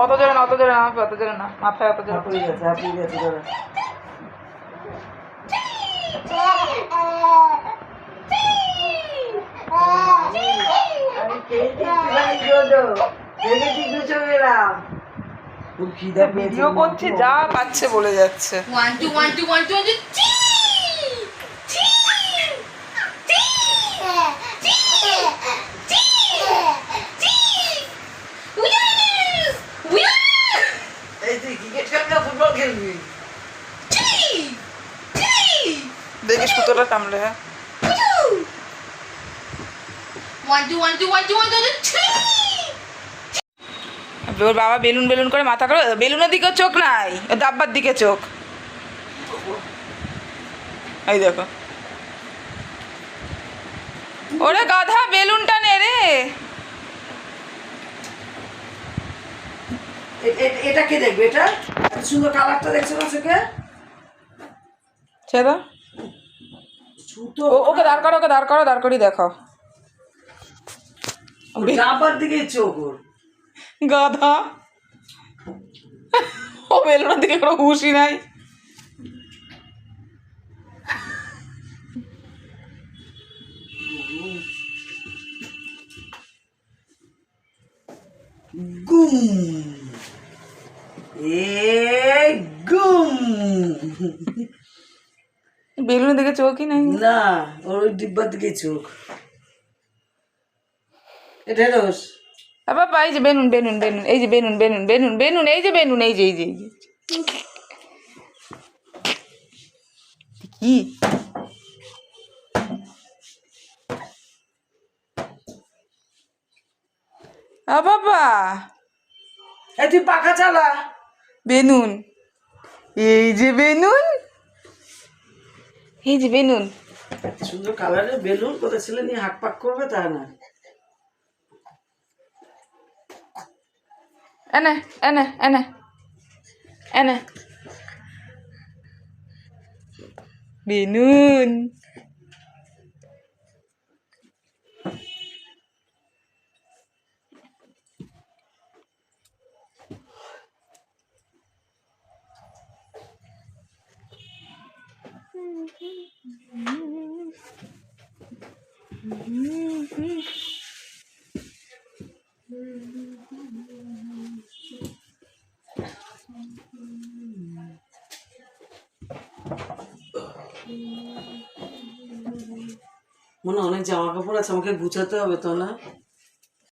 অত জোরে না, অত জোরে না, অত জোরে না, মাথায় অত জোরে হাঁপিয়ে গেছে, হাঁপিয়ে গেছে ধরো। আমি খেয়েছি ভাই জোজো, দেখেছি দুশো গেলাম। খুব খিদা পেয়েছে, ভিডিও করছে, যা পাচ্ছে বলে যাচ্ছে। 1 2 1 2 1 2 1 2 এই তুই ক্রিকেট খেলবি না ফুটবল খেলবি? দেখিস কুতোটা কামড়ে। হ্যাঁ 1 2 1 2 1 2 1 2 ওর বাবা বেলুন বেলুন করে মাথা করে, বেলুনের দিকে চোখ নাই, ও দাব্বার দিকে চোখ। এই দেখো, ওরে গাধা, বেলুনটা নে রে। এটা কে দেখবে? এটা এত সুন্দর কালারটা দেখছো না চোখে? ছেদা, সুতো ওকে দাঁড় করো, ওকে দাঁড় করো, দাঁড় করি দেখাও। ডাবার দিকে চোখ ওর। গাধা, ও বেলুনের দিকে কোনো হুঁশই নাই। গুম গুম। বেলুনের দিকে চোখই নাই। না, ওর ওই ডিব্বার দিকে চোখ। এটা রোজ বাবা, এই যে বেলুন বেলুন বেলুন, এই যে বেলুন বেলুন বেলুন বেলুন, এই যে বেলুন, এই যে এই যে এই যে কি বাবা, এই তুই পাখা চালা। বেলুন, এই যে বেলুন, এই যে বেলুন। সুন্দর কালারের বেলুন কোথায় ছেলে নিয়ে হাঁক পাক করবে তা না। এনে এনে এনে এনে বেলুন। মনে অনেক জামা কাপড় আছে, আমাকে গুছাতে হবে তো না?